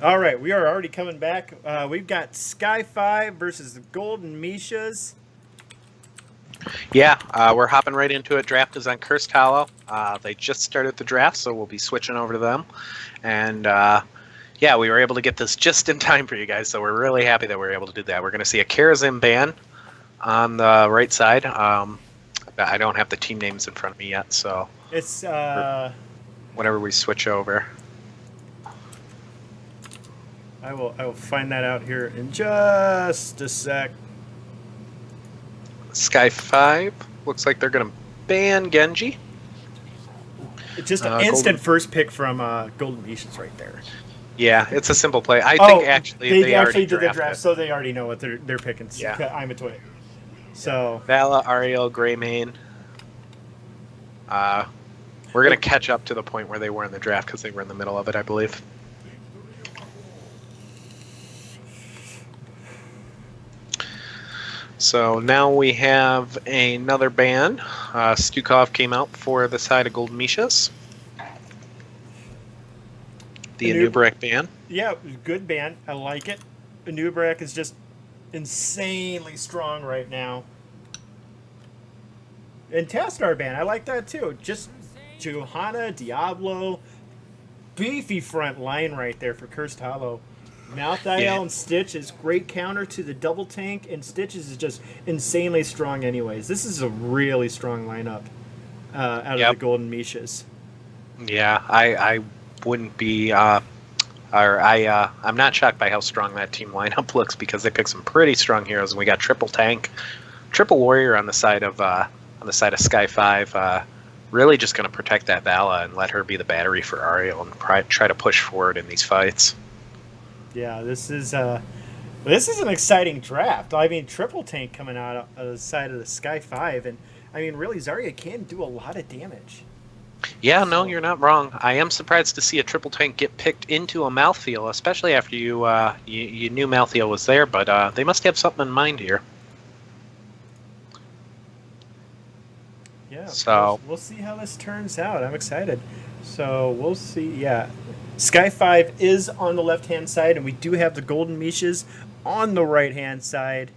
All right, we are already coming back. We've got Sky5 versus the Golden Mishas. Yeah, we're hopping right into it. Draft is on Cursed Hollow. They just started the draft, so we'll be switching over to them. And yeah, we were able to get this just in time for you guys, so we're really happy that we were able to do that. We're going to see a Karazim ban on the right side. I don't have the team names in front of me yet, so It's whenever we switch over. I will find that out here in just a sec. Sky5 looks like they're going to ban Genji. It's just an instant first pick from Golden Mishas right there. Yeah, it's a simple play. I think actually they already did the drafted draft, so they already know what they're picking. Yeah. I'm a twin. So Vala, Ariel, Greymane. We're going to catch up to the point where they were in the draft because they were in the middle of it, I believe. So now we have another ban. Stukov came out for the side of Golden Mishas. The Anubarak ban. Yeah, good ban. I like it. Anubarak is just insanely strong right now. And Tastar ban, I like that too. Just Johanna, Diablo, beefy front line right there for Cursed Hollow. Malthael and Stitch is great counter to the double tank, and Stitches is just insanely strong anyways. This is a really strong lineup out of the Golden Mishas. Yeah, I wouldn't be, I'm not shocked by how strong that team lineup looks because they picked some pretty strong heroes, and we got triple tank, triple warrior on the side of Sky5. Really just going to protect that Vala and let her be the battery for Ariel and try to push forward in these fights. Yeah, this is an exciting draft. I mean, triple tank coming out of the side of the Sky5, and I mean, really, Zarya can do a lot of damage. Yeah, no, you're not wrong. I am surprised to see a triple tank get picked into a Malthael, especially after you knew Malthael was there, but they must have something in mind here. Yeah, so we'll see how this turns out. I'm excited. So we'll see. Yeah, Sky5 is on the left-hand side, and we do have the Golden Mishas on the right-hand side.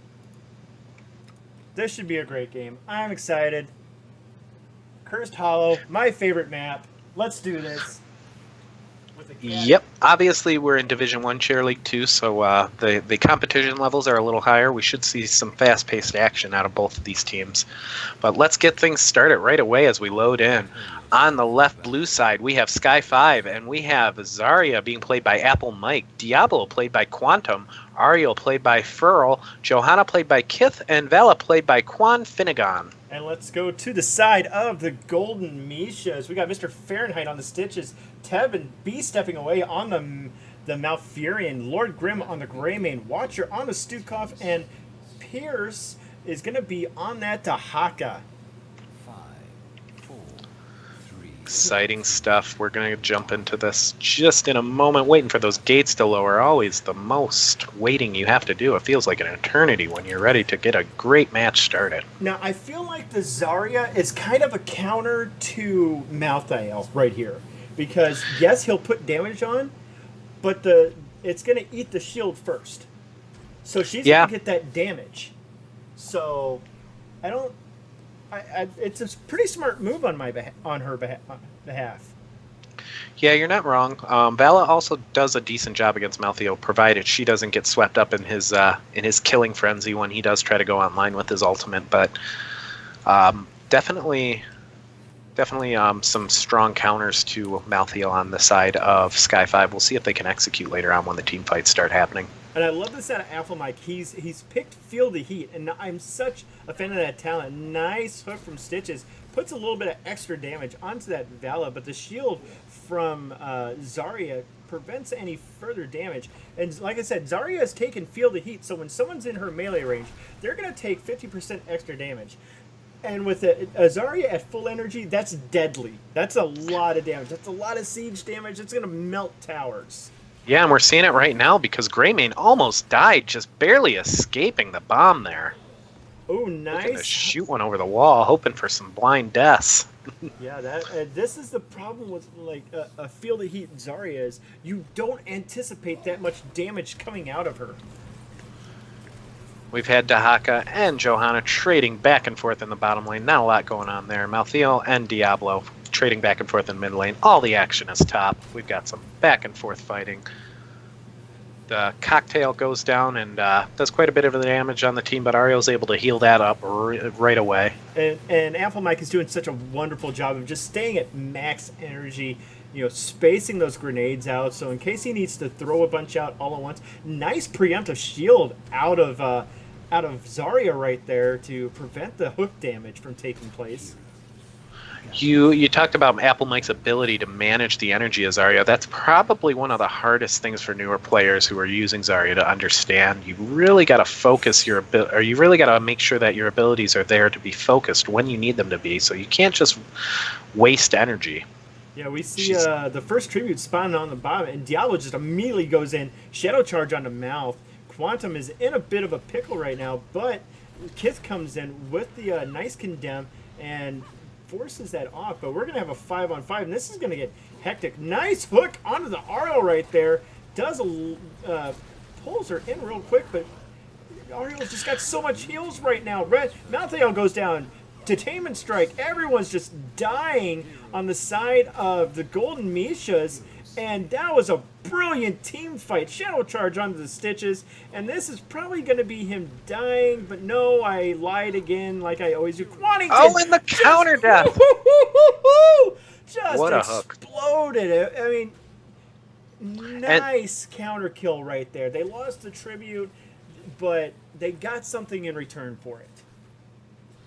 This should be a great game. I'm excited. Cursed Hollow, my favorite map. Let's do this. Yep. Obviously, we're in Division 1 Chair League 2, so the competition levels are a little higher. We should see some fast-paced action out of both of these teams. But let's get things started right away as we load in. On the left blue side, we have Sky5, and we have Zarya being played by Apple Mike, Diablo played by Quantum, Ariel played by Furl, Johanna played by Kith, and Vala played by Quan Finnegan. And let's go to the side of the Golden Mishas. We got Mr. Fahrenheit on the Stitches, Teb and B stepping away on the Malfurion, Lord Grim on the Greymane, Watcher on the Stukov, and Pierce is going to be on that Dahaka. Exciting stuff. We're going to jump into this just in a moment. Waiting for those gates to lower. Always the most waiting you have to do. It feels like an eternity when you're ready to get a great match started. Now, I feel like the Zarya is kind of a counter to Malthael right here. Because, yes, he'll put damage on, but it's going to eat the shield first. So she's going to get that damage. So, I don't It's a pretty smart move on her behalf. Yeah, you're not wrong. Vala also does a decent job against Maltheo, provided she doesn't get swept up in his killing frenzy when he does try to go online with his ultimate. But definitely some strong counters to Maltheo on the side of Sky5. We'll see if they can execute later on when the team fights start happening. And I love this out of Apple Mike. He's picked Feel the Heat, and I'm such a fan of that talent. Nice hook from Stitches. Puts a little bit of extra damage onto that Vala, but the shield from Zarya prevents any further damage. And like I said, Zarya has taken Feel the Heat, so when someone's in her melee range, they're going to take 50% extra damage. And with Zarya at full energy, that's deadly. That's a lot of damage. That's a lot of siege damage. It's going to melt towers. Yeah, and we're seeing it right now because Greymane almost died, just barely escaping the bomb there. Oh, nice. Looking to shoot one over the wall, hoping for some blind deaths. Yeah, this is the problem with like a Feel the Heat Zarya is you don't anticipate that much damage coming out of her. We've had Dahaka and Johanna trading back and forth in the bottom lane. Not a lot going on there. Maltheo and Diablo trading back and forth in mid lane. All the action is top. We've got some back and forth fighting. The cocktail goes down and does quite a bit of the damage on the team, but Ario's able to heal that up right away. And Apple Mike is doing such a wonderful job of just staying at max energy, spacing those grenades out. So in case he needs to throw a bunch out all at once, nice preemptive shield out of Zarya right there to prevent the hook damage from taking place. You talked about Apple Mike's ability to manage the energy of Zarya. That's probably one of the hardest things for newer players who are using Zarya to understand. You really got to focus you really got to make sure that your abilities are there to be focused when you need them to be. So you can't just waste energy. Yeah, we see the first tribute spawning on the bottom, and Diablo just immediately goes in, Shadow Charge on the mouth. Quantum is in a bit of a pickle right now, but Kith comes in with the nice condemn and forces that off. But we're going to have a 5-on-5, and this is going to get hectic. Nice hook onto the Ariel right there. Pulls her in real quick, but Ariel's just got so much heals right now. Maltheo goes down. Detainment Strike. Everyone's just dying on the side of the Golden Mishas, and that was a brilliant team fight. Shadow Charge onto the Stitches, and this is probably going to be him dying, but no, I lied again like I always do. Quantington! Oh, and the counter death! Just what a hook. Exploded. I mean, nice counter kill right there. They lost the tribute, but they got something in return for it.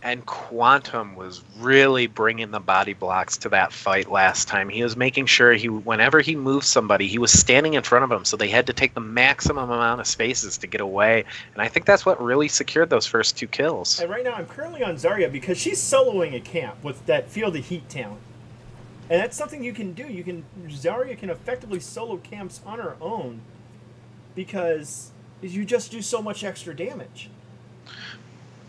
And Quantum was really bringing the body blocks to that fight last time. He was making sure whenever he moved somebody, he was standing in front of them, so they had to take the maximum amount of spaces to get away. And I think that's what really secured those first two kills. And right now I'm currently on Zarya because she's soloing a camp with that Feel the Heat talent. And that's something you can do. Zarya can effectively solo camps on her own because you just do so much extra damage.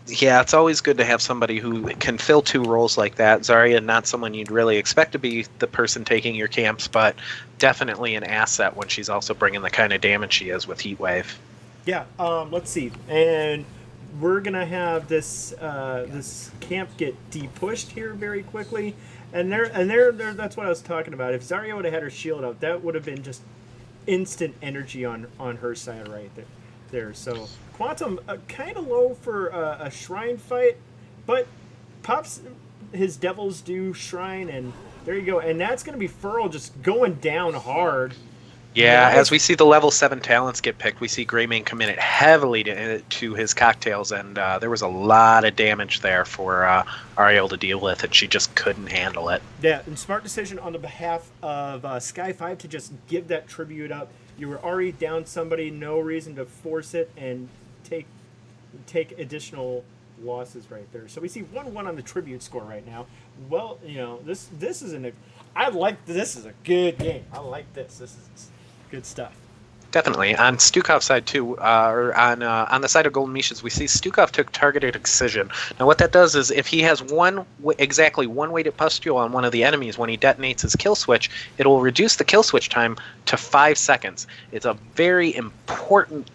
Yeah, it's always good to have somebody who can fill two roles like that. Zarya, not someone you'd really expect to be the person taking your camps, but definitely an asset when she's also bringing the kind of damage she is with Heatwave. Yeah, let's see. And we're going to have this camp get de-pushed here very quickly. And that's what I was talking about. If Zarya would have had her shield out, that would have been just instant energy on her side right there. So Quantum kind of low for a shrine fight, but pops his Devil's Due shrine, and there you go. And that's going to be Furl just going down hard. Yeah, as we see the level 7 talents get picked, we see Greymane come in it heavily to his cocktails, and there was a lot of damage there for Ariel to deal with, and she just couldn't handle it. Yeah, and smart decision on the behalf of Sky5 to just give that tribute up. You were already down somebody, no reason to force it and take additional losses right there. So we see 1-1 on the tribute score right now. Well, this is this is a good game. I like this. This is good stuff. Definitely. On Stukov's side, too, or on the side of Golden Mishas, we see Stukov took targeted excision. Now, what that does is if he has exactly one weighted pustule on one of the enemies when he detonates his kill switch, it'll reduce the kill switch time to 5 seconds. It's a very important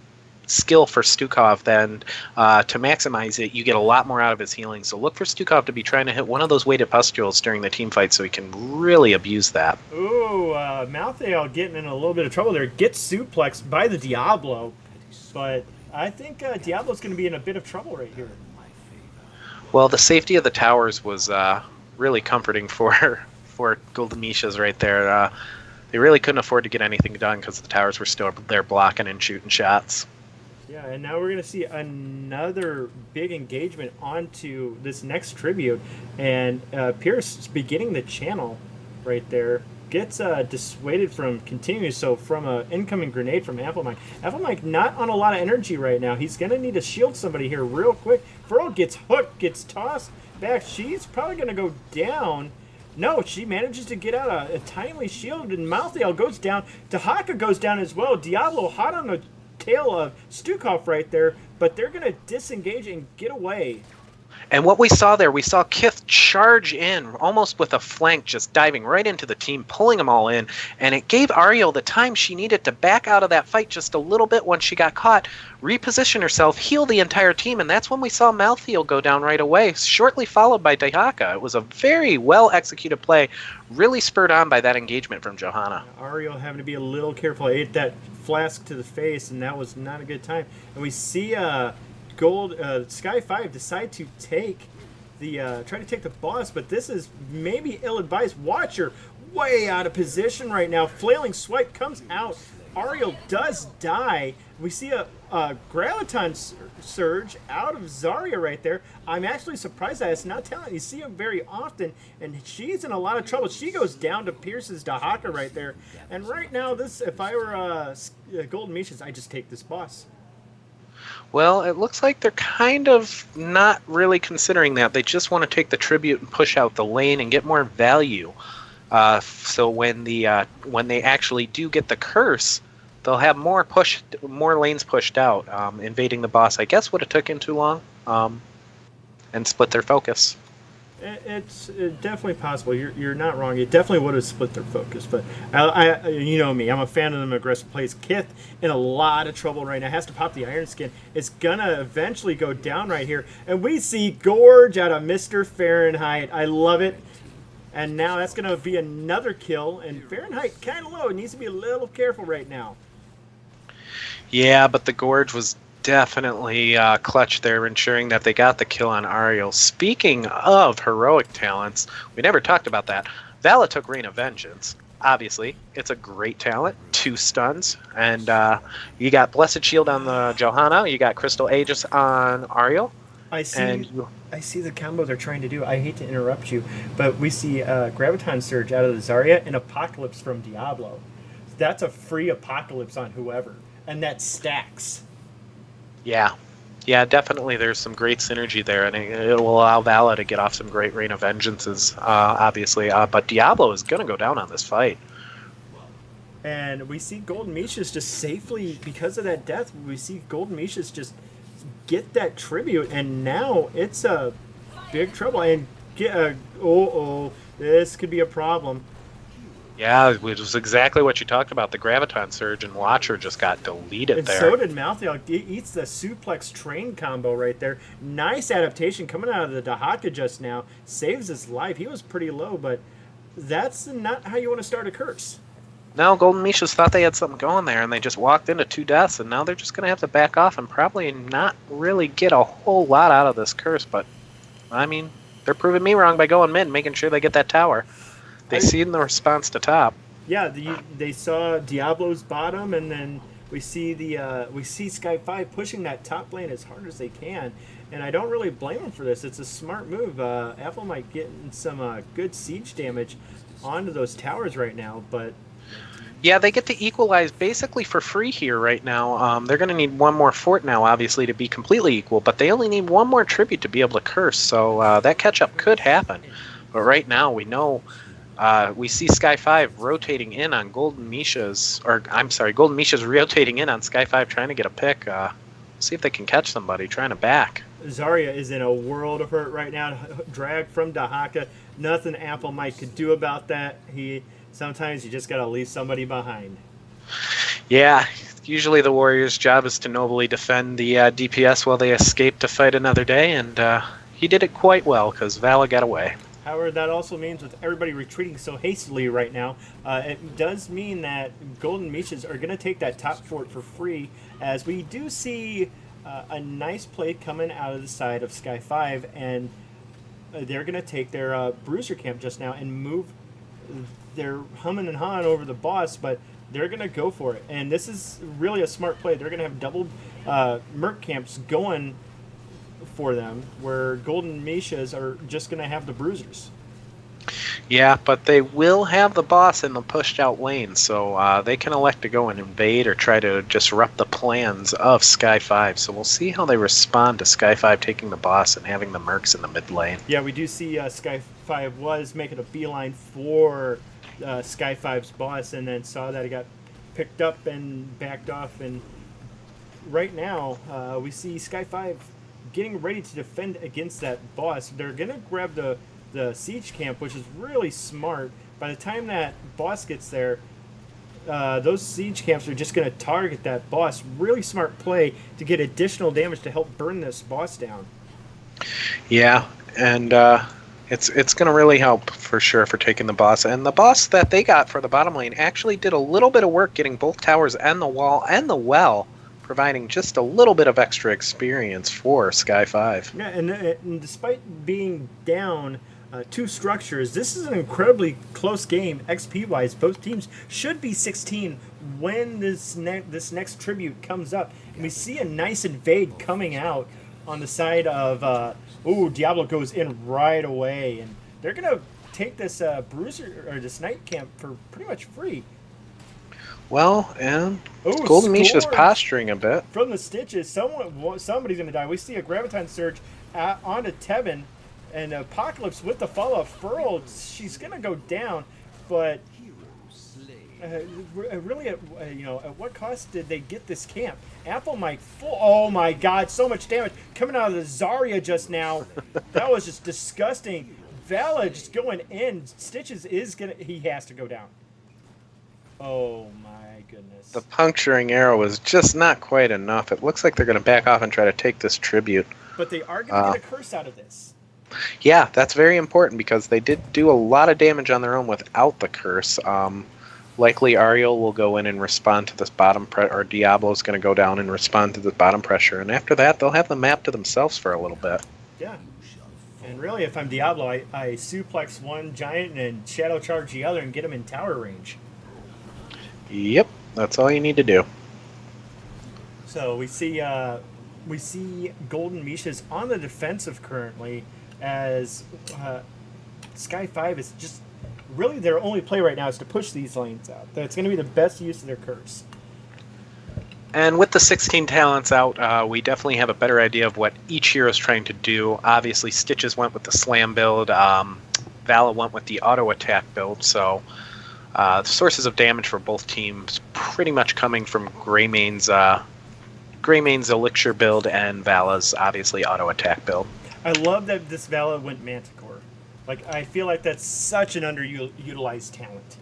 skill for Stukov, then to maximize it, you get a lot more out of his healing. So look for Stukov to be trying to hit one of those weighted pustules during the team fight so he can really abuse that. Ooh, Malthael getting in a little bit of trouble there. Gets suplexed by the Diablo, but I think Diablo's going to be in a bit of trouble right here. Well, the safety of the towers was really comforting for Golden Mishas right there. They really couldn't afford to get anything done because the towers were still there blocking and shooting shots. Yeah, and now we're going to see another big engagement onto this next tribute. And Pierce is beginning the channel right there. Gets dissuaded from continuing, so from an incoming grenade from Applemike. Applemike not on a lot of energy right now. He's going to need to shield somebody here real quick. Furl gets hooked, gets tossed back. She's probably going to go down. No, she manages to get out a timely shield, and Malthael goes down. Dahaka goes down as well. Diablo hot on the tail of Stukov right there, but they're going to disengage and get away. And what we saw there, we saw Kith charge in almost with a flank, just diving right into the team, pulling them all in. And it gave Ariel the time she needed to back out of that fight just a little bit once she got caught, reposition herself, heal the entire team. And that's when we saw Malthael go down right away, shortly followed by Dahaka. It was a very well-executed play, really spurred on by that engagement from Johanna. Ariel having to be a little careful. Ate that flask to the face, and that was not a good time. And we see... Sky5 decide to take the try to take the boss, but this is maybe ill-advised. Watcher way out of position right now. Flailing swipe comes out. Ariel does die. We see a graviton surge out of Zarya right there. I'm actually surprised that it's not talent. You see him very often, and she's in a lot of trouble. She goes down to Pierce's Dahaka right there. And right now, this if I were Golden Mishas, I just take this boss. Well, it looks like they're kind of not really considering that. They just want to take the tribute and push out the lane and get more value. So when they actually do get the curse, they'll have more lanes pushed out, invading the boss. I guess would have taken too long, and split their focus. It's definitely possible. You're not wrong. It definitely would have split their focus. But I you know me, I'm a fan of them aggressive plays. Kith in a lot of trouble right now. Has to pop the Iron Skin. It's gonna eventually go down right here, and we see Gorge out of Mr. Fahrenheit. I love it. And now that's gonna be another kill. And Fahrenheit kind of low. It needs to be a little careful right now. Yeah, but the Gorge was definitely clutch there, ensuring that they got the kill on Ariel. Speaking of heroic talents, we never talked about that. Vala took Rain of Vengeance. Obviously, it's a great talent. 2 stuns. And you got Blessed Shield on the Johanna. You got Crystal Aegis on Ariel. I see the combo they're trying to do. I hate to interrupt you, but we see Graviton Surge out of the Zarya and Apocalypse from Diablo. That's a free Apocalypse on whoever. And that stacks. Yeah, definitely there's some great synergy there, and it will allow Vala to get off some great Rain of Vengeances, obviously. But Diablo is going to go down on this fight. And we see Golden Mishas just safely, because of that death, we see Golden Mishas just get that tribute, and now it's a big trouble. And this could be a problem. Yeah, it was exactly what you talked about. The Graviton Surge and Watcher just got deleted and there. So did Malthael. He eats the suplex train combo right there. Nice adaptation coming out of the Dahaka just now. Saves his life. He was pretty low, but that's not how you want to start a curse. No, Golden Mishas thought they had something going there, and they just walked into 2 deaths, and now they're just going to have to back off and probably not really get a whole lot out of this curse. But, I mean, they're proving me wrong by going mid, making sure they get that tower. They seen the response to top. Yeah, they saw Diablo's bottom, and then we see Sky5 pushing that top lane as hard as they can. And I don't really blame him for this. It's a smart move. Apple might get some good siege damage onto those towers right now, but yeah, they get to equalize basically for free here right now. They're going to need one more fort now, obviously, to be completely equal, but they only need one more tribute to be able to curse, so that catch-up could happen. But right now, we know... we see Sky5 rotating in on Golden Mishas, Golden Mishas rotating in on Sky5 trying to get a pick. See if they can catch somebody trying to back. Zarya is in a world of hurt right now, dragged from Dahaka. Nothing Apple Mike could do about that. Sometimes you just got to leave somebody behind. Yeah, Usually the Warriors' job is to nobly defend the DPS while they escape to fight another day, and he did it quite well because Vala got away. However, that also means with everybody retreating so hastily right now, it does mean that Golden Mishas are going to take that top fort for free, as we do see a nice play coming out of the side of Sky5, and they're going to take their bruiser camp just now and move. They're humming and hawing over the boss, but they're going to go for it. And this is really a smart play. They're going to have double merc camps going for them, where Golden Mishas are just going to have the bruisers. Yeah, but they will have the boss in the pushed out lane, so they can elect to go and invade or try to disrupt the plans of Sky5. So we'll see how they respond to Sky5 taking the boss and having the mercs in the mid lane. Yeah, we do see Sky5 was making a beeline for Sky5's boss, and then saw that he got picked up and backed off. And right now, we see Sky5 getting ready to defend against that boss. They're going to grab the siege camp, which is really smart. By the time that boss gets there, those siege camps are just going to target that boss. Really smart play to get additional damage to help burn this boss down. Yeah, and it's going to really help for sure for taking the boss. And the boss that they got for the bottom lane actually did a little bit of work getting both towers and the wall and the well, providing just a little bit of extra experience for Sky5. Yeah, and despite being down 2 structures, this is an incredibly close game XP-wise. Both teams should be 16 when this next tribute comes up. And we see a nice invade coming out on the side of... Diablo goes in right away. And they're going to take this bruiser or this night camp for pretty much free. Well, and Golden Misha's posturing a bit. From the stitches, somebody's going to die. We see a Graviton Surge onto Tevin, and Apocalypse with the follow-up Furl. She's going to go down, but really, at what cost did they get this camp? Apple Mike full. Oh my God, so much damage coming out of the Zarya just now. That was just disgusting. Vala just going in. Stitches he has to go down. Oh my goodness. The puncturing arrow was just not quite enough. It looks like they're going to back off and try to take this tribute. But they are going to get a curse out of this. Yeah, that's very important because they did do a lot of damage on their own without the curse. Likely Ariel will go in and respond to this bottom or Diablo's going to go down and respond to the bottom pressure. And after that, they'll have the map to themselves for a little bit. Yeah. And really, if I'm Diablo, I suplex one giant and shadow charge the other and get him in tower range. Yep, that's all you need to do. So we see Golden Mishas on the defensive currently, as Sky5 is just really their only play right now is to push these lanes out. That's going to be the best use of their curse. And with the 16 talents out, we definitely have a better idea of what each hero is trying to do. Obviously, Stitches went with the slam build. Vala went with the auto attack build. So the sources of damage for both teams pretty much coming from Greymane's Elixir build and Vala's obviously auto attack build. I love that this Vala went Manticore. Like, I feel like that's such an underutilized talent.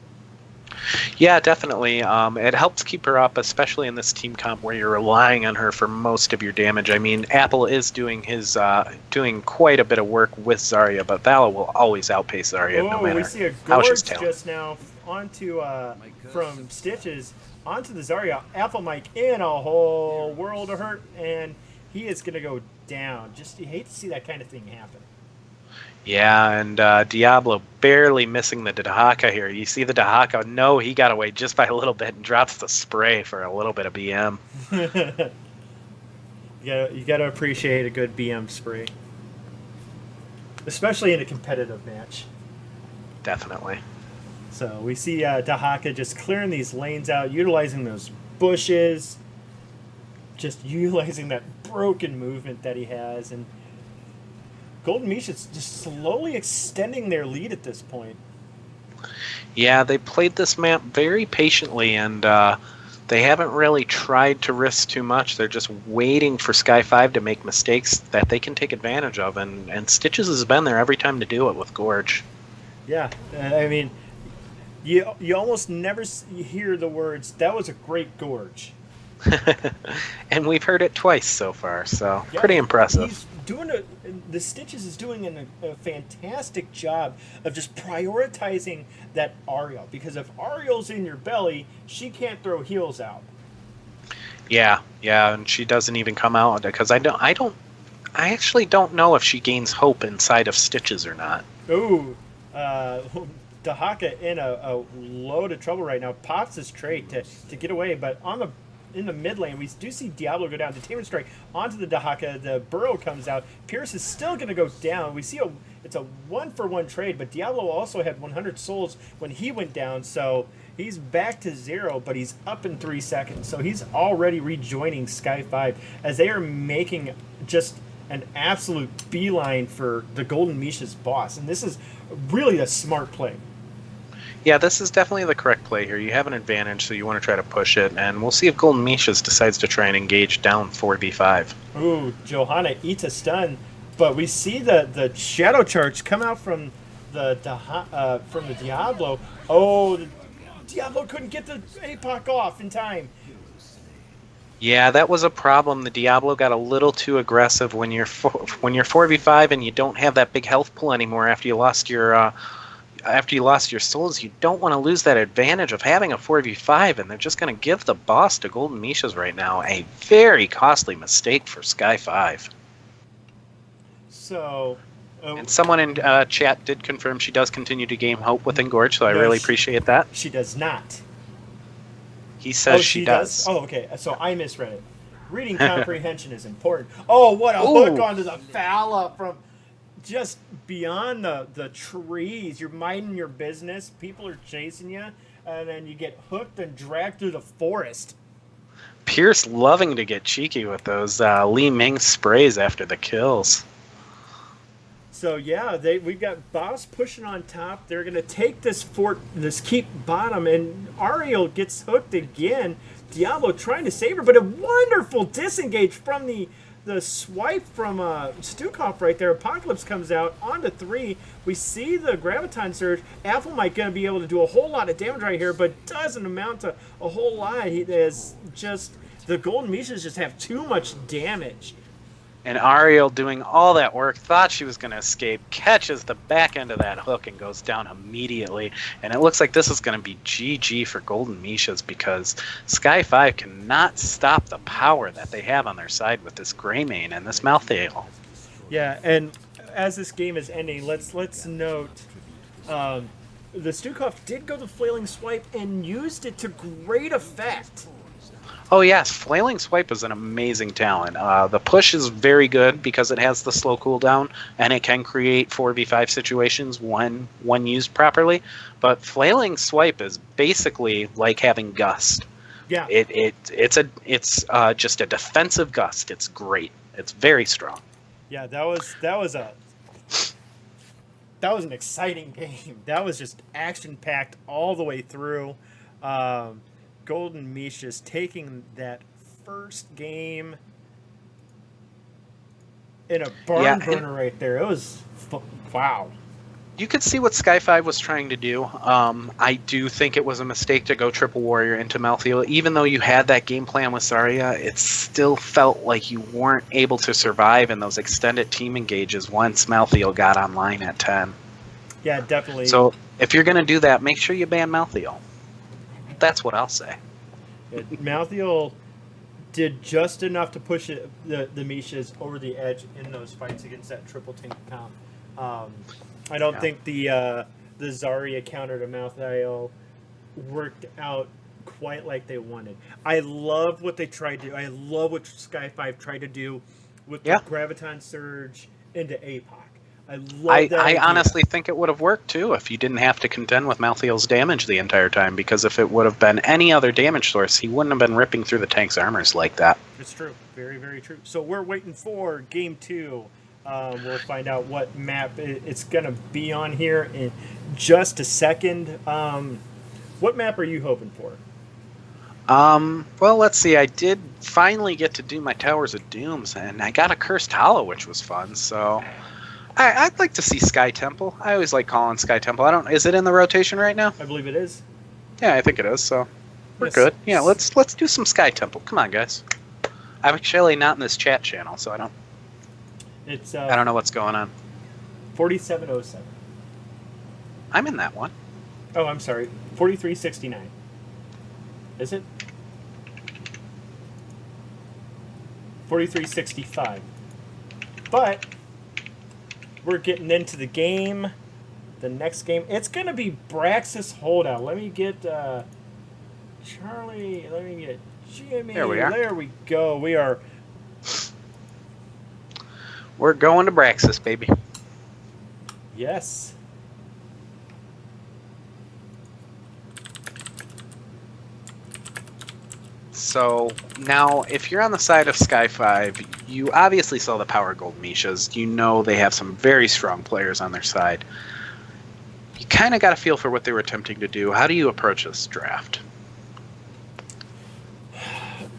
Yeah, definitely. It helps keep her up, especially in this team comp where you're relying on her for most of your damage. I mean, Apple is doing quite a bit of work with Zarya, but Vala will always outpace Zarya no matter we see a how she's gorge talented. just now onto from Stitches onto the Zarya. Apple Mike in a whole world of hurt, and he is going to go down. Just, you hate to see that kind of thing happen. Yeah, and Diablo barely missing the Dahaka here. You see the Dahaka? No, he got away just by a little bit and drops the spray for a little bit of BM. You got to appreciate a good BM spray, especially in a competitive match. Definitely. So we see Dahaka just clearing these lanes out, utilizing those bushes, just utilizing that broken movement that he has, and Golden Mishas just slowly extending their lead at this point. Yeah, they played this map very patiently, and they haven't really tried to risk too much. They're just waiting for Sky5 to make mistakes that they can take advantage of, and Stitches has been there every time to do it with Gorge. Yeah, I mean, you almost never hear the words, "That was a great Gorge." And we've heard it twice so far, so Yeah, pretty impressive. he's doing the Stitches is doing a fantastic job of just prioritizing that Ariel, because if Ariel's in your belly, she can't throw heals out. Yeah, and she doesn't even come out because I actually don't know if she gains hope inside of Stitches or not. Ooh, Dahaka in a load of trouble right now. Pops his trait to get away, but in the mid lane, we do see Diablo go down. Detainment strike onto the Dahaka. The burrow comes out. Pierce is still going to go down. We see it's a 1-for-1 trade, but Diablo also had 100 souls when he went down, so he's back to 0, but he's up in 3 seconds. So he's already rejoining Sky5 as they are making just an absolute beeline for the Golden Mishas boss. And this is really a smart play. Yeah, this is definitely the correct play here. You have an advantage, so you want to try to push it, and we'll see if Golden Mishas decides to try and engage down 4v5. Ooh, Johanna eats a stun, but we see the shadow charge come out from the Diablo. Oh, the Diablo couldn't get the APOC off in time. Yeah, that was a problem. The Diablo got a little too aggressive when you're 4v5 and you don't have that big health pool anymore after you lost your souls. You don't want to lose that advantage of having a 4v5, and they're just going to give the boss to Golden Mishas right now. A very costly mistake for Sky5. So, and someone in chat did confirm she does continue to gain hope with Engorge, so I really appreciate that. She does not. He says she does. Oh, okay. So I misread it. Reading comprehension is important. Oh, what a hook onto the Fala from just beyond the trees. You're minding your business. People are chasing you, and then you get hooked and dragged through the forest. Pierce loving to get cheeky with those Li Ming sprays after the kills. So yeah, we've got Boss pushing on top. They're gonna take this keep bottom, and Ariel gets hooked again. Diablo trying to save her, but a wonderful disengage from the swipe from Stukov right there. Apocalypse comes out onto 3. We see the Graviton Surge. Apple might gonna be able to do a whole lot of damage right here, but doesn't amount to a whole lot. The Golden Mishas just have too much damage. And Ariel, doing all that work, thought she was going to escape, catches the back end of that hook and goes down immediately. And it looks like this is going to be GG for Golden Mishas, because Sky5 cannot stop the power that they have on their side with this Greymane and this Malthael. Yeah, and as this game is ending, let's note the Stukov did go the Flailing Swipe and used it to great effect. Oh yes, Flailing Swipe is an amazing talent. The push is very good because it has the slow cooldown and it can create 4v5 situations when used properly. But Flailing Swipe is basically like having Gust. Yeah. It's just a defensive Gust. It's great. It's very strong. Yeah, that was an exciting game. That was just action packed all the way through. Golden Mishas taking that first game in a barn burner right there. It was wow. You could see what Sky5 was trying to do. I do think it was a mistake to go triple warrior into Malthael. Even though you had that game plan with Zarya, it still felt like you weren't able to survive in those extended team engages once Malthael got online at 10. Yeah, definitely. So if you're going to do that, make sure you ban Malthael. That's what I'll say. Malthael did just enough to push the Mishas over the edge in those fights against that triple tank comp. I don't think the Zarya counter to Malthael worked out quite like they wanted. I love what they tried to do. I love what Sky5 tried to do with the Graviton Surge into APOC. I honestly think it would have worked too if you didn't have to contend with Malthael's damage the entire time, because if it would have been any other damage source, he wouldn't have been ripping through the tank's armors like that. It's true. Very, very true. So we're waiting for Game 2. We'll find out what map it's going to be on here in just a second. What map are you hoping for? Well, let's see. I did finally get to do my Towers of Dooms, and I got a Cursed Hollow, which was fun, so I'd like to see Sky Temple. I always like calling Sky Temple. Is it in the rotation right now? I believe it is. Yeah, I think it is. So We're Yes. good. Yeah, let's do some Sky Temple. Come on, guys. I'm actually not in this chat channel, so It's I don't know what's going on. 4707. I'm in that one. Oh, I'm sorry. 4369. Is it? 4365. But we're getting into the game. The next game. It's going to be Braxis Holdout. Let me get Charlie. Let me get Jimmy. There we are. There we go. We're going to Braxis, baby. Yes. So now, if you're on the side of Sky5, you obviously saw the Power Gold Mishas. You know they have some very strong players on their side. You kind of got a feel for what they were attempting to do. How do you approach this draft?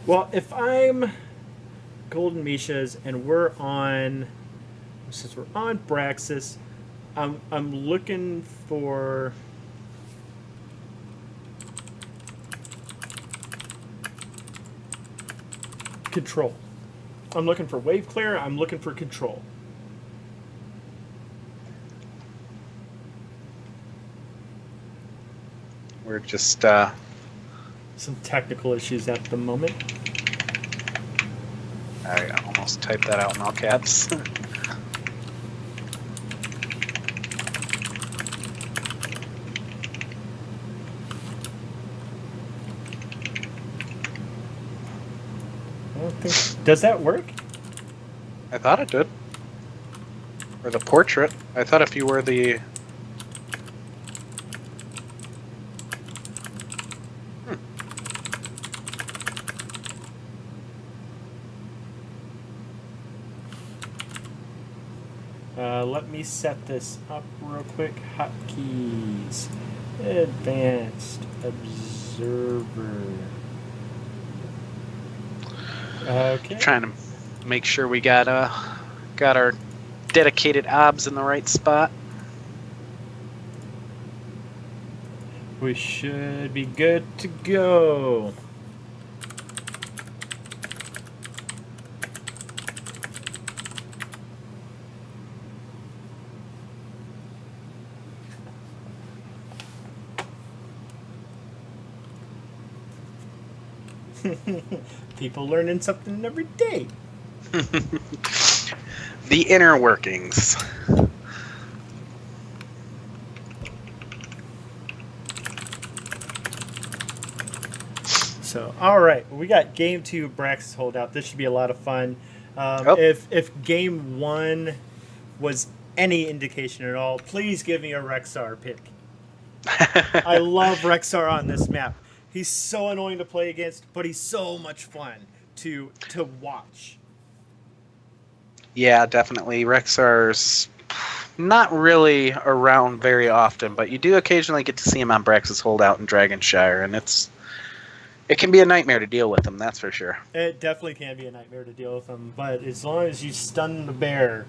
Well, if I'm Golden Mishas and since we're on Braxis, I'm looking for control. I'm looking for wave clear. I'm looking for control. We're just Some technical issues at the moment. I almost typed that out in all caps. I don't think. Does that work? I thought it did. Or the portrait. I thought if you were the... Let me set this up real quick. Hotkeys. Advanced Observer. Okay. Trying to make sure we got our dedicated obs in the right spot. We should be good to go. People learning something every day. The inner workings. So, all right, we got game 2 Braxis Holdout. This should be a lot of fun. If game 1 was any indication at all, please give me a Rexar pick. I love Rexar on this map. He's so annoying to play against, but he's so much fun to watch. Yeah, definitely. Rexar's not really around very often, but you do occasionally get to see him on Braxis Holdout in Dragonshire, and it can be a nightmare to deal with him, that's for sure. It definitely can be a nightmare to deal with him, but as long as you stun the bear,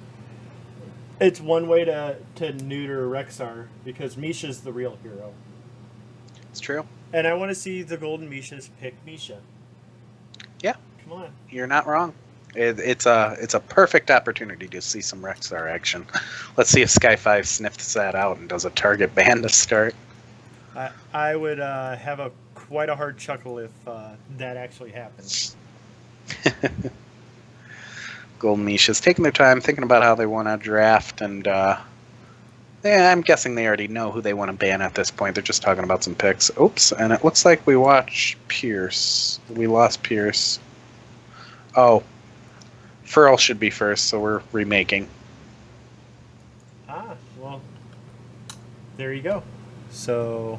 it's one way to neuter Rexar, because Misha's the real hero. It's true. And I want to see the Golden Mishas pick Misha. Yeah. Come on. You're not wrong. It's a perfect opportunity to see some Rexar action. Let's see if Sky5 sniffs that out and does a target ban to start. I would have quite a hard chuckle if that actually happens. Golden Mishas taking their time, thinking about how they want to draft, and yeah, I'm guessing they already know who they want to ban at this point. They're just talking about some picks. Oops, and it looks like we watched Pierce. We lost Pierce. Oh, Furl should be first, so we're remaking. Ah, well, there you go. So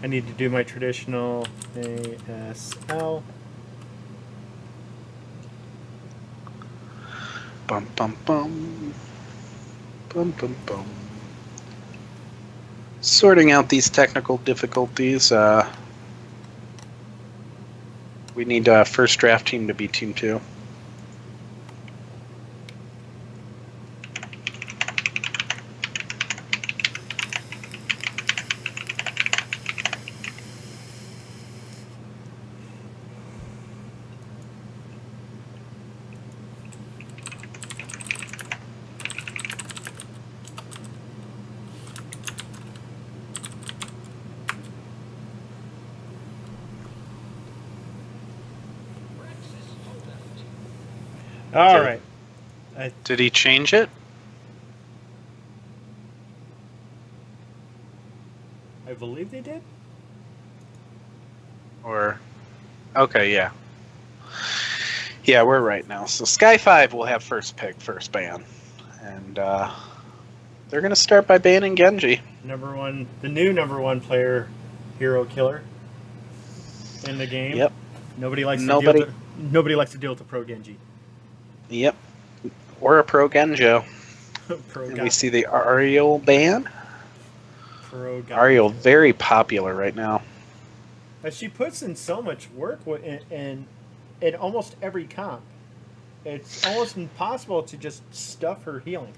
I need to do my traditional ASL. Bum bum bum. Bum bum bum. Sorting out these technical difficulties. We need first draft team to be team 2. All right. Did he change it? I believe they did. Or okay, yeah. Yeah, we're right now. So Sky5 will have first pick, first ban. And they're going to start by banning Genji. The new number one player, hero killer in the game. Yep. Nobody likes to deal with a pro Genji. Yep. Or a pro Genjo. Pro And we see the Ariel ban. Pro Genjo. Ariel very popular right now. But she puts in so much work in almost every comp. It's almost impossible to just stuff her healing.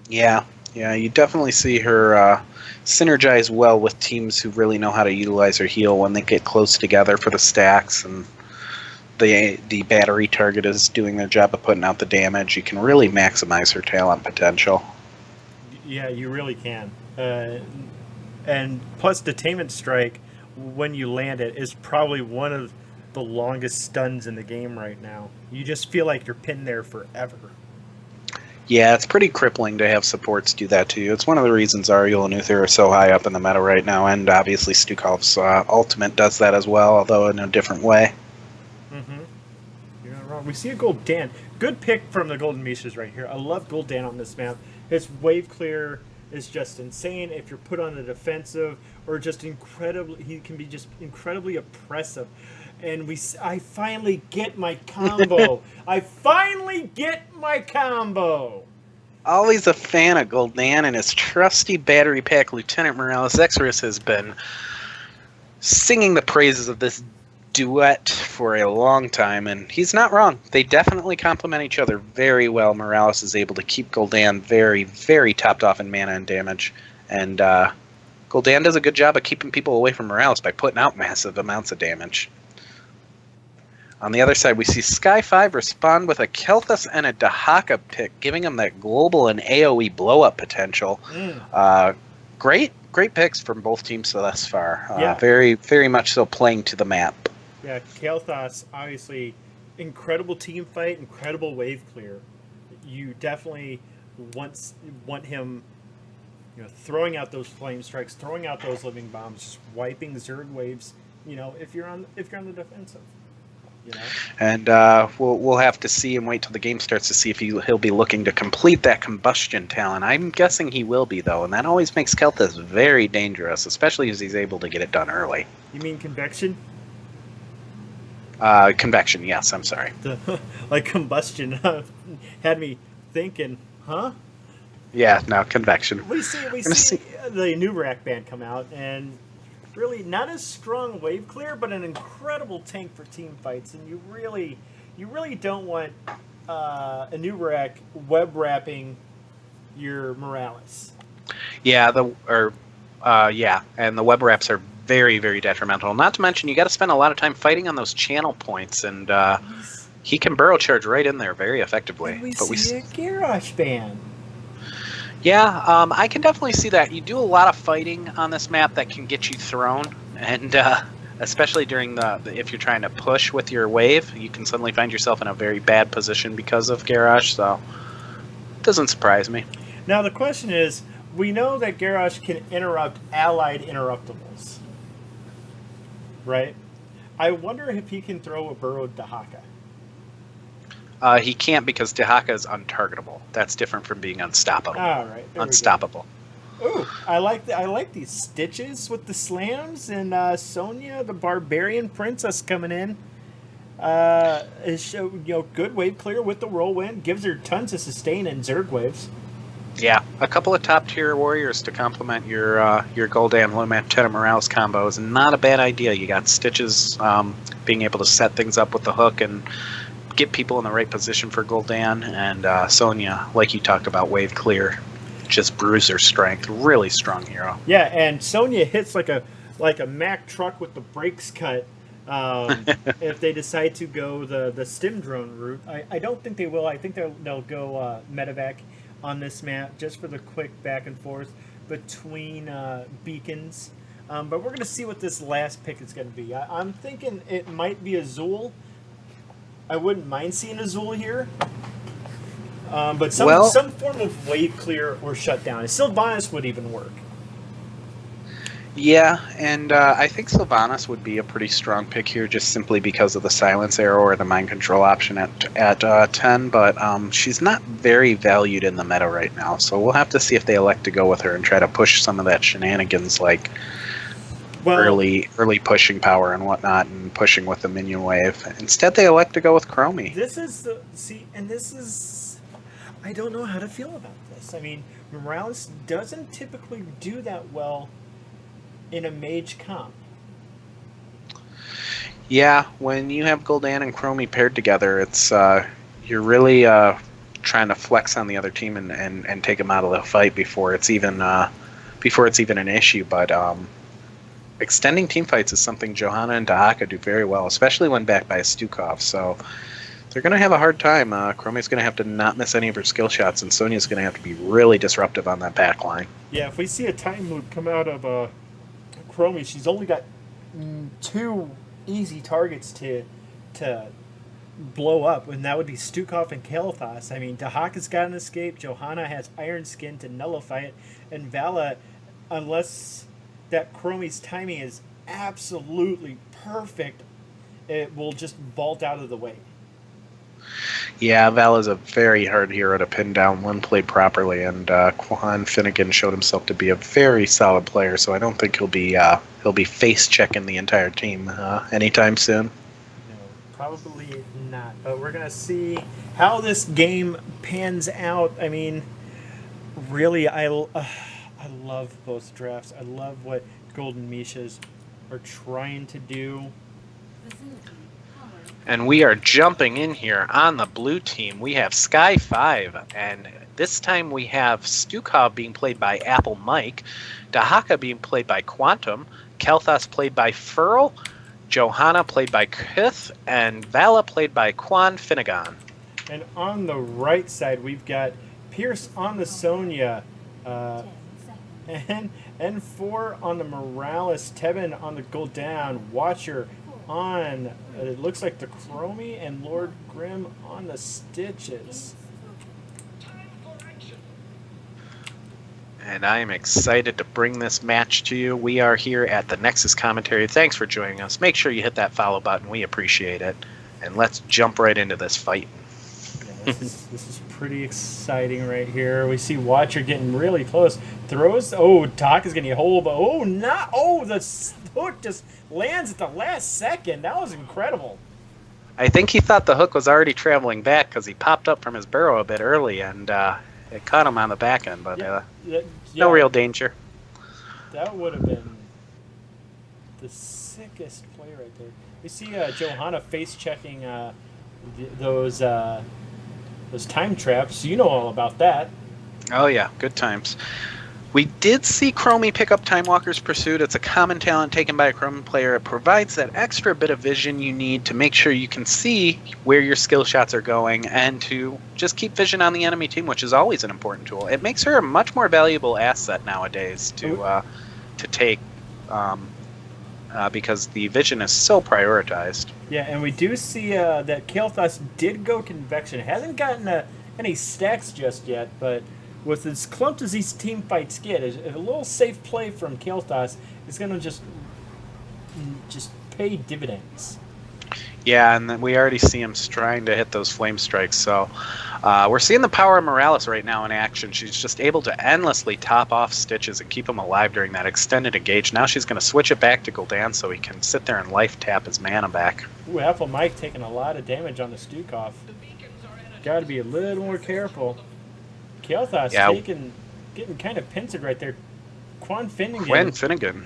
Yeah, you definitely see her synergize well with teams who really know how to utilize her heal when they get close together for the stacks, and the battery target is doing their job of putting out the damage. You can really maximize her talent potential. Yeah, you really can. And plus, Detainment Strike, when you land it, is probably one of the longest stuns in the game right now. You just feel like you're pinned there forever. Yeah, it's pretty crippling to have supports do that to you. It's one of the reasons Ariel and Uther are so high up in the meta right now, and obviously Stukov's ultimate does that as well, although in a different way. Mm-hmm. You're not wrong. We see a Gul'dan. Good pick from the Golden Mishas right here. I love Gul'dan on this map. His wave clear is just insane. If you're put on the defensive, or just incredibly, he can be just incredibly oppressive. And I finally get my combo. I finally get my combo. Always a fan of Gul'dan, and his trusty battery pack Lieutenant Morales Exodus has been singing the praises of this duet for a long time, and he's not wrong. They definitely complement each other very well. Morales is able to keep Gul'dan very, very topped off in mana and damage, and Gul'dan does a good job of keeping people away from Morales by putting out massive amounts of damage. On the other side, we see Sky5 respond with a Kel'Thas and a Dahaka pick, giving him that global and AoE blow-up potential. Great picks from both teams thus far. Very, very much so playing to the map. Yeah, Kel'Thas, obviously, incredible team fight, incredible wave clear. You definitely want him, throwing out those flame strikes, throwing out those living bombs, just wiping Zerg waves. If you're on the defensive. And we'll have to see and wait till the game starts to see if he'll be looking to complete that combustion talent. I'm guessing he will be, though, and that always makes Kel'Thas very dangerous, especially as he's able to get it done early. You mean convection? Convection, yes, I'm sorry. Like combustion had me thinking, huh? Yeah, no, convection. We see the new rack band come out, and really not as strong wave clear, but an incredible tank for team fights. And you really don't want a new rack web wrapping your Morales. Yeah, and the web wraps are very, very detrimental. Not to mention, you got to spend a lot of time fighting on those channel points, and he can burrow charge right in there very effectively. And we see a Garrosh ban. Yeah, I can definitely see that. You do a lot of fighting on this map that can get you thrown, and especially during if you're trying to push with your wave, you can suddenly find yourself in a very bad position because of Garrosh, so it doesn't surprise me. Now the question is, we know that Garrosh can interrupt allied interruptables, right? I wonder if he can throw a burrowed Dahaka. He can't, because Dahaka is untargetable. That's different from being unstoppable. All right, unstoppable. Ooh, I like these stitches with the slams, and Sonya, the barbarian princess, coming in. Is good wave clear with the whirlwind, gives her tons of sustain and Zerg waves. Yeah, a couple of top tier warriors to complement your Gul'dan Lieutenant Morales combo is not a bad idea. You got Stitches being able to set things up with the hook and get people in the right position for Gul'dan, and Sonya, like you talked about, wave clear, just bruiser strength, really strong hero. Yeah, and Sonya hits like a Mack truck with the brakes cut. If they decide to go the stim drone route, I don't think they will. I think they'll go medevac on this map, just for the quick back and forth between beacons. But we're going to see what this last pick is going to be. I'm thinking it might be Azul. I wouldn't mind seeing Azul here. But Well, some form of wave clear or shutdown. Sylvanas would even work. yeah, and I think Sylvanas would be a pretty strong pick here, just simply because of the silence arrow or the mind control option at 10. But she's not very valued in the meta right now, so we'll have to see if they elect to go with her and try to push some of that shenanigans, like early pushing power and whatnot, and pushing with the minion wave. Instead, they elect to go with Chromie. This is I don't know how to feel about this. I mean, Morales doesn't typically do that well in a mage comp. Yeah, when you have Gul'dan and Chromie paired together, it's you're really trying to flex on the other team and take them out of the fight before it's even an issue. But extending team fights is something Johanna and Dahaka do very well, especially when backed by a Stukov. So they're going to have a hard time. Chromie's going to have to not miss any of her skill shots, and Sonya's going to have to be really disruptive on that back line. Yeah, if we see a time loop come out of Chromie, she's only got 2 easy targets to blow up, and that would be Stukov and Kael'thas. I mean, Dahaka's got an escape, Johanna has Iron Skin to nullify it, and Vala, unless that Chromie's timing is absolutely perfect, it will just vault out of the way. Yeah, Val is a very hard hero to pin down when played properly, and Quan Finnegan showed himself to be a very solid player. So I don't think he'll be face checking the entire team anytime soon. No, probably not. But we're gonna see how this game pans out. I mean, really, I love both drafts. I love what Golden Mishas are trying to do. And we are jumping in here on the blue team. We have Sky5, and this time we have Stukov being played by Apple Mike, Dahaka being played by Quantum, Kael'thas played by Furl, Johanna played by Kith, and Vala played by Quan Finnegan. And on the right side, we've got Pierce on the Sonya, and N4 on the Morales, Tebin on the Gul'dan, Watcher on, it looks like the Chromie, and Lord Grim on the Stitches. And I am excited to bring this match to you. We are here at the Nexus Commentary. Thanks for joining us. Make sure you hit that follow button. We appreciate it. And let's jump right into this fight. Yeah, this is pretty exciting right here. We see Watcher getting really close. Throws. Oh, Dahaka's getting a hold, but the hook just lands at the last second. That was incredible. I think he thought the hook was already traveling back because he popped up from his burrow a bit early, and it caught him on the back end, but no real danger. That would have been the sickest play right there. We see Johanna face checking those time traps. You know all about that. Oh yeah, good times. We did see Chromie pick up Time Walker's Pursuit. It's a common talent taken by a Chromie player. It provides that extra bit of vision you need to make sure you can see where your skill shots are going and to just keep vision on the enemy team, which is always an important tool. It makes her a much more valuable asset nowadays to take because the vision is so prioritized. Yeah, and we do see that Kael'thas did go Convection. Hasn't gotten any stacks just yet, but with as clumped as these team fights get, a little safe play from Kael'thas is going to just pay dividends. Yeah, and then we already see him trying to hit those flame strikes. So we're seeing the power of Morales right now in action. She's just able to endlessly top off Stitches and keep him alive during that extended engage. Now she's going to switch it back to Gul'dan so he can sit there and life tap his mana back. Ooh, Apple Mike taking a lot of damage on the Stukov. Got to be a little more careful. Kael'thas getting kind of pincered right there. Quan Finnegan. Quan Finnegan?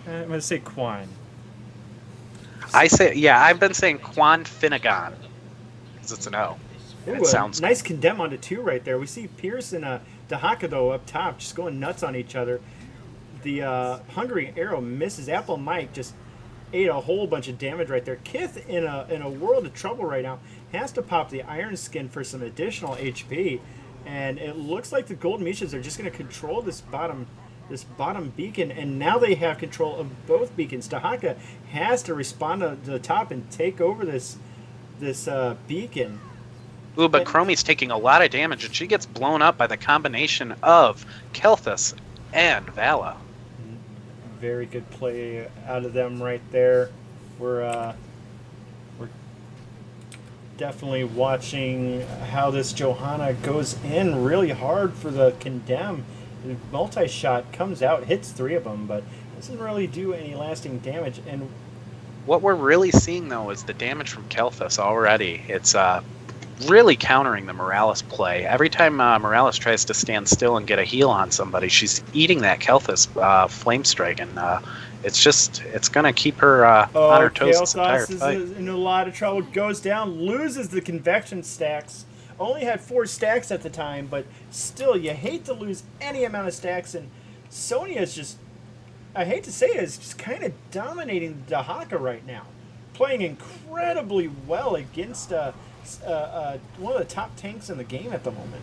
I'm going to say Quan. I've been saying Quan Finnegan because it's an O. Ooh, it sounds nice condemn onto 2 right there. We see Pierce and Dahaka, though, up top, just going nuts on each other. The Hungry Arrow misses. Apple Mike just ate a whole bunch of damage right there. Kith in a world of trouble right now. Has to pop the Iron Skin for some additional HP. And it looks like the Golden Mishas are just going to control this bottom this bottom beacon, and now they have control of both beacons. Dahaka has to respond to the top and take over this beacon. Ooh, but Chromie's taking a lot of damage, and she gets blown up by the combination of Kelthus and Vala. Very good play out of them right there. We're definitely watching how this Johanna goes in really hard for the condemn. The multi-shot comes out, hits 3 of them, but doesn't really do any lasting damage. And what we're really seeing, though, is the damage from Kelthus already. It's really countering the Morales play. Every time Morales tries to stand still and get a heal on somebody, she's eating that Kelthus flame strike, and it's going to keep her on her toes this entire fight. Is in a lot of trouble. Goes down, loses the convection stacks. Only had 4 stacks at the time, but still, you hate to lose any amount of stacks. And Sonya's just, I hate to say it, is just kind of dominating Dahaka right now, playing incredibly well against one of the top tanks in the game at the moment.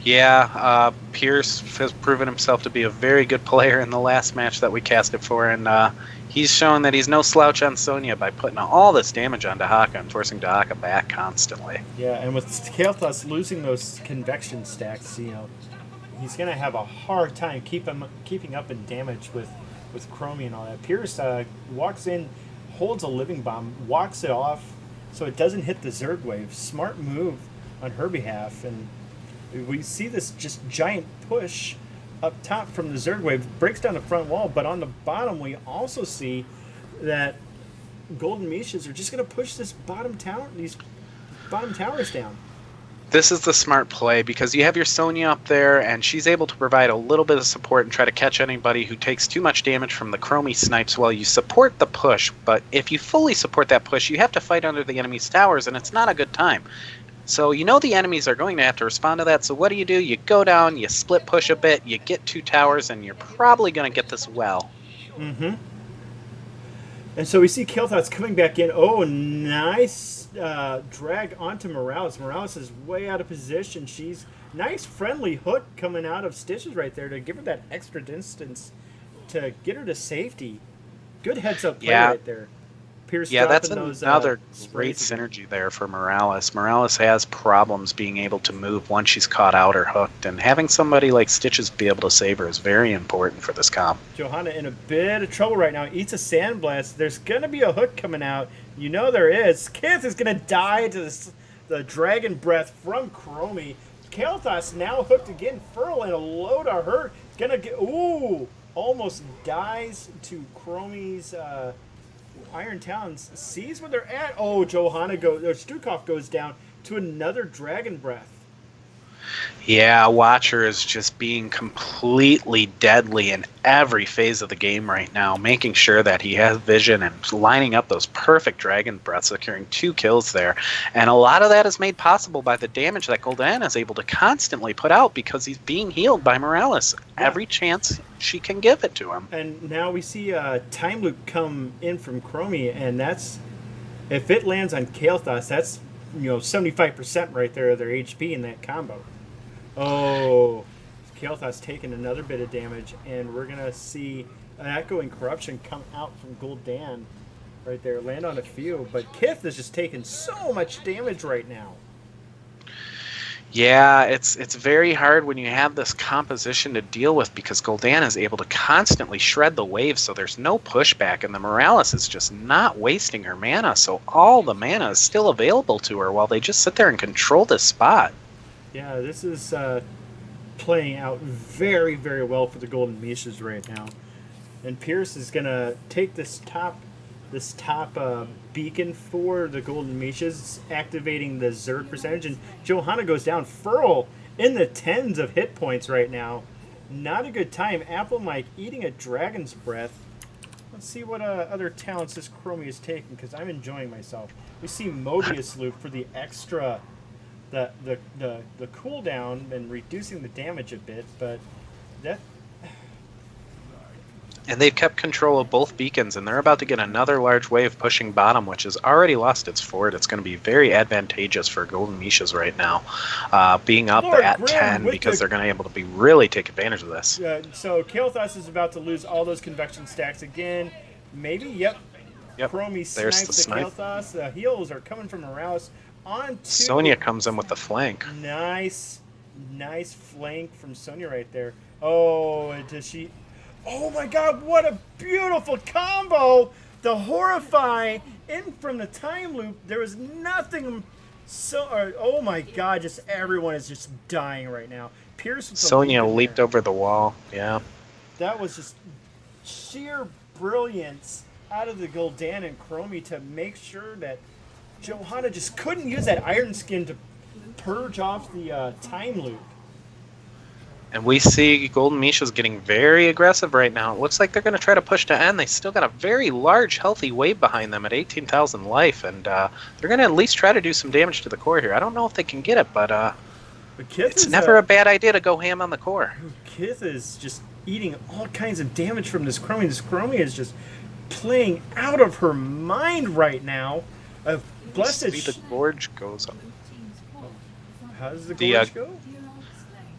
Yeah, Pierce has proven himself to be a very good player in the last match that we casted for, and he's shown that he's no slouch on Sonya by putting all this damage on Dahaka and forcing Dahaka back constantly. Yeah, and with Kelthus losing those convection stacks, he's going to have a hard time keeping up in damage with Chromie and all that. Pierce walks in, holds a living bomb, walks it off so it doesn't hit the Zerg wave. Smart move on her behalf, and we see this just giant push up top from the Zerg wave, breaks down the front wall, but on the bottom we also see that Golden Mishas are just going to push these bottom towers down. This is the smart play because you have your Sonya up there, and she's able to provide a little bit of support and try to catch anybody who takes too much damage from the Chromie snipes while you support the push. But if you fully support that push, you have to fight under the enemy's towers, and it's not a good time. So you know the enemies are going to have to respond to that, so what do? You go down, you split push a bit, you get 2 towers, and you're probably going to get this well. Mm-hmm. And so we see Kelthus coming back in. Oh, nice drag onto Morales. Morales is way out of position. She's nice friendly hook coming out of Stitches right there to give her that extra distance to get her to safety. Good heads-up play right there. Pierce that's those, another great synergy there for Morales. Morales has problems being able to move once she's caught out or hooked, and having somebody like Stitches be able to save her is very important for this comp. Johanna in a bit of trouble right now. Eats a sandblast. There's going to be a hook coming out. You know there is. Kith is going to die to the dragon breath from Chromie. Kelthus now hooked again. Furl and a load of hurt. Going to get... Ooh! Almost dies to Chromie's... Iron Talons sees where they're at. Oh, Stukov goes down to another Dragon Breath. Yeah, Watcher is just being completely deadly in every phase of the game right now, making sure that he has vision and lining up those perfect Dragon Breaths, securing 2 kills there. And a lot of that is made possible by the damage that Gul'dan is able to constantly put out because he's being healed by Morales every chance she can give it to him. And now we see a Time Loop come in from Chromie, and that's, if it lands on Kelthus, that's 75% right there of their HP in that combo. Oh, Kelthus taking another bit of damage, and we're going to see an Echoing Corruption come out from Gul'dan right there, land on a few, but Kith is just taking so much damage right now. Yeah, it's very hard when you have this composition to deal with because Gul'dan is able to constantly shred the waves, so there's no pushback, and the Morales is just not wasting her mana, so all the mana is still available to her while they just sit there and control this spot. Yeah, this is playing out very, very well for the Golden Mishas right now. And Pierce is going to take this top beacon for the Golden Mishas, activating the Zerg percentage, and Johanna goes down. Furl in the 10s of hit points right now. Not a good time. Apple Mike eating a Dragon's Breath. Let's see what other talents this Chromie is taking, because I'm enjoying myself. We see Mobius Loop for the extra, the cooldown and reducing the damage a bit, but that... And they've kept control of both beacons, and they're about to get another large wave pushing bottom, which has already lost its fort. It's going to be very advantageous for Golden Mishas right now, being up Lord at Grim 10 because they're going to be able to really take advantage of this. So Kael'thas is about to lose all those convection stacks again. Maybe, yep. Chromie There's snipes the the snipe. Kael'thas. The heals are coming from Morales on to... Sonya comes in with the flank. Nice flank from Sonya right there. Oh, does she... Oh my god, what a beautiful combo! The Horrify in from the time loop. There was nothing oh my god, just everyone is just dying right now. Pierce with the Sonya leap in leaped there. over the wall. Yeah. That was just sheer brilliance out of the Gul'dan and Chromie to make sure that Johanna just couldn't use that Iron Skin to purge off the time loop. And we see Golden Mishas getting very aggressive right now. It looks like they're going to try to push to end. They still got a very large, healthy wave behind them at 18,000 life, and they're going to at least try to do some damage to the core here. I don't know if they can get it, but it's never a bad idea to go ham on the core. Kith is just eating all kinds of damage from this Chromie. This Chromie is just playing out of her mind right now. Blessed. See the Gorge goes up. How does the Gorge go?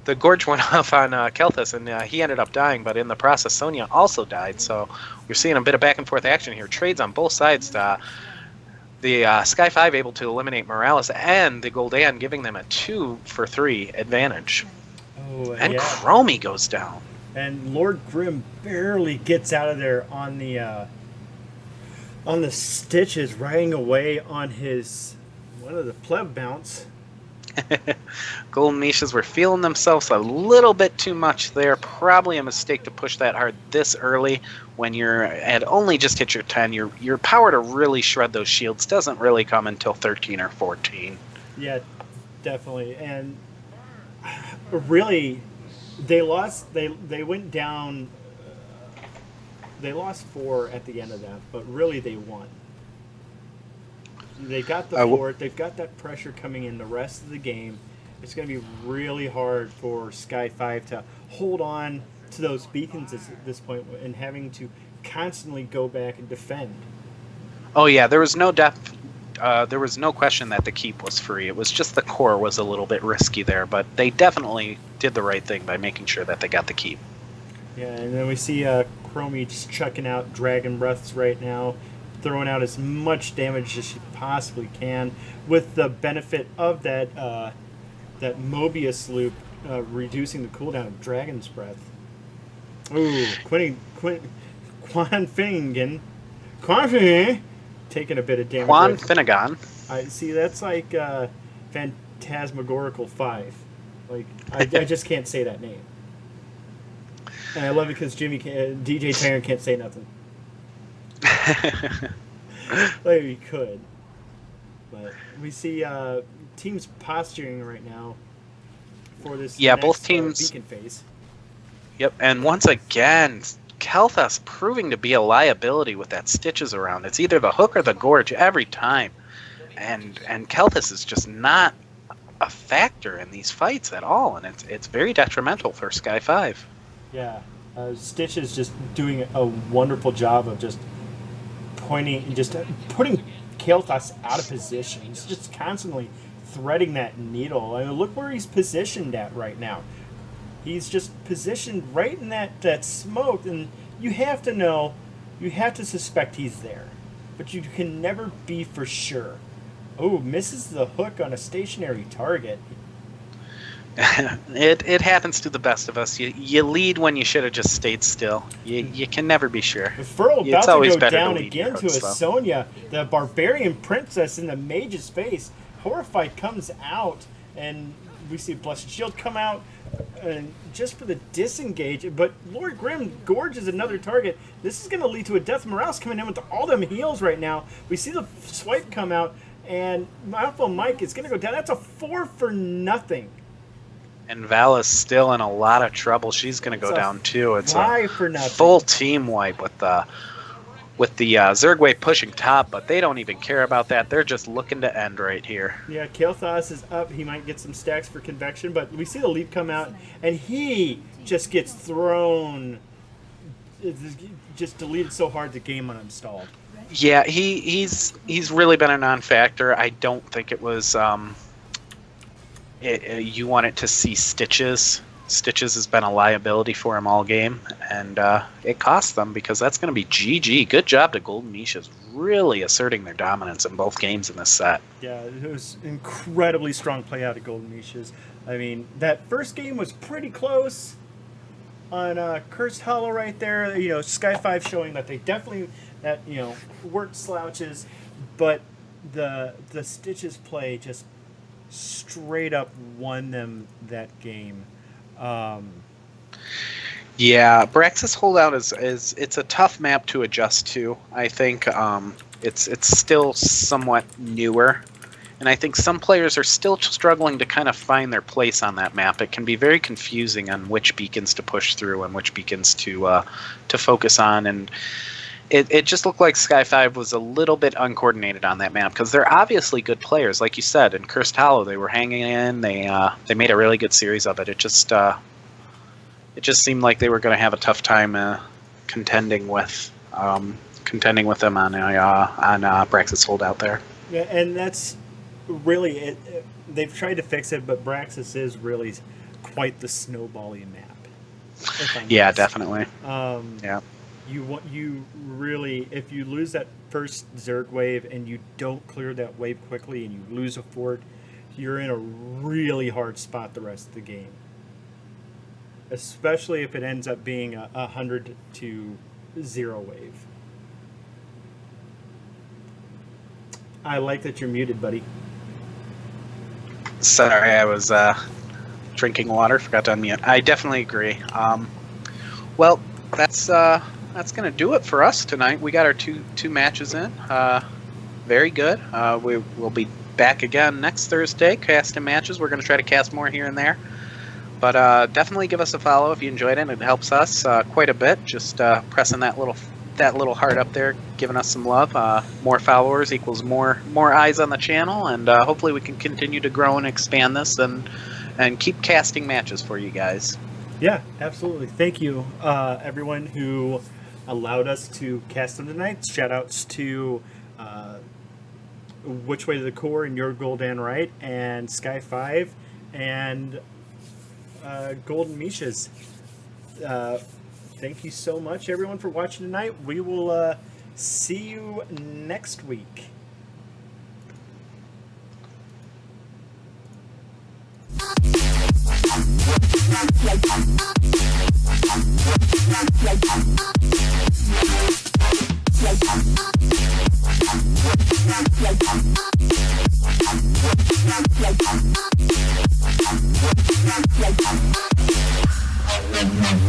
The Gorge went off on Kael'thas, and he ended up dying, but in the process, Sonya also died. So we're seeing a bit of back and forth action here. Trades on both sides. The Sky5 able to eliminate Morales, and the Gul'dan giving them a 2-for-3 advantage. Oh, and Chromie goes down. And Lord Grim barely gets out of there on the stitches, riding away on his one of the pleb mounts. Golden Mishas were feeling themselves a little bit too much there. Probably a mistake to push that hard this early when you're at only just hit your 10. Your power to really shred those shields doesn't really come until 13 or 14. Yeah, definitely. And really, they lost. They went down. They lost 4 at the end of that, but really they won. They got the fort. They've got that pressure coming in the rest of the game. It's going to be really hard for Sky5 to hold on to those beacons at this point and having to constantly go back and defend. Oh yeah, there was no there was no question that the keep was free. It was just the core was a little bit risky there, but they definitely did the right thing by making sure that they got the keep. Yeah, and then we see Chromie just chucking out Dragon Breaths right now, throwing out as much damage as she possibly can, with the benefit of that that Mobius loop reducing the cooldown of Dragon's Breath. Ooh, Quan Finnegan taking a bit of damage. Quan Finnegan. I see. That's like Phantasmagorical 5. Like I just can't say that name, and I love it because DJ Tarrant can't say nothing. Like we could, but we see teams posturing right now for this. Yeah, next, both teams. Beacon phase. Yep, and once again, Kael'thas proving to be a liability with that stitches around. It's either the hook or the gorge every time, and Kael'thas is just not a factor in these fights at all, and it's very detrimental for Sky5. Yeah, Stitch is just doing a wonderful job of just putting Kael'thas out of position. He's just constantly threading that needle. I mean, look where he's positioned at right now. He's just positioned right in that smoke, and you have to know, you have to suspect he's there, but you can never be for sure. Oh, misses the hook on a stationary target. It happens to the best of us. You lead when you should have just stayed still. You can never be sure. Furl It's about always to go better to down lead again your to a hooks, though. Sonya, the barbarian princess in the mage's face. Horrified comes out, and we see Blessed Shield come out, and just for the disengage. But Lord Grim gorges another target. This is going to lead to a death. Morales coming in with all them heals right now. We see the swipe come out, and Alpha Mike is going to go down. That's a 4 for nothing. And Val is still in a lot of trouble. She's going to go down too. It's a 5 for nothing. full team wipe with the Zergway pushing top, but they don't even care about that. They're just looking to end right here. Yeah, Kael'thas is up. He might get some stacks for convection, but we see the leap come out, and he just gets thrown just deleted so hard the game uninstalled. Yeah, he's really been a non-factor. I don't think it was. You wanted to see Stitches. Stitches has been a liability for him all game, and it cost them because that's going to be GG. Good job to Golden Mishas, really asserting their dominance in both games in this set. Yeah, it was incredibly strong play out of Golden Mishas. I mean, that first game was pretty close on Cursed Hollow right there. You know, Sky5 showing that they definitely weren't slouches, but the Stitches play just straight up won them that game. Yeah, Braxis Holdout is it's a tough map to adjust to. I think it's still somewhat newer, and I think some players are still struggling to kind of find their place on that map. It can be very confusing on which beacons to push through and which beacons to focus on, and it just looked like Sky5 was a little bit uncoordinated on that map because they're obviously good players, like you said. In Cursed Hollow, they were hanging in. They made a really good series of it. It just seemed like they were going to have a tough time contending with them on Braxis Holdout there. Yeah, and that's really it. They've tried to fix it, but Braxis is really quite the snowbally map. Yeah, definitely. Yeah. You really, if you lose that first Zerg wave and you don't clear that wave quickly and you lose a fort, you're in a really hard spot the rest of the game. Especially if it ends up being a 100 to 0 wave. I like that you're muted, buddy. Sorry, I was drinking water. Forgot to unmute. I definitely agree. Well, that's going to do it for us tonight. We got our two matches in. Very good. We'll be back again next Thursday, casting matches. We're going to try to cast more here and there. But definitely give us a follow if you enjoyed it. It helps us quite a bit. Just pressing that little heart up there, giving us some love. More followers equals more eyes on the channel, and hopefully we can continue to grow and expand this and keep casting matches for you guys. Yeah, absolutely. Thank you, everyone who allowed us to cast them tonight. Shout outs to Which Way to the Core and Your Golden Right, and Sky5, and Golden Mishas. Thank you so much, everyone, for watching tonight. We will see you next week. Yeah.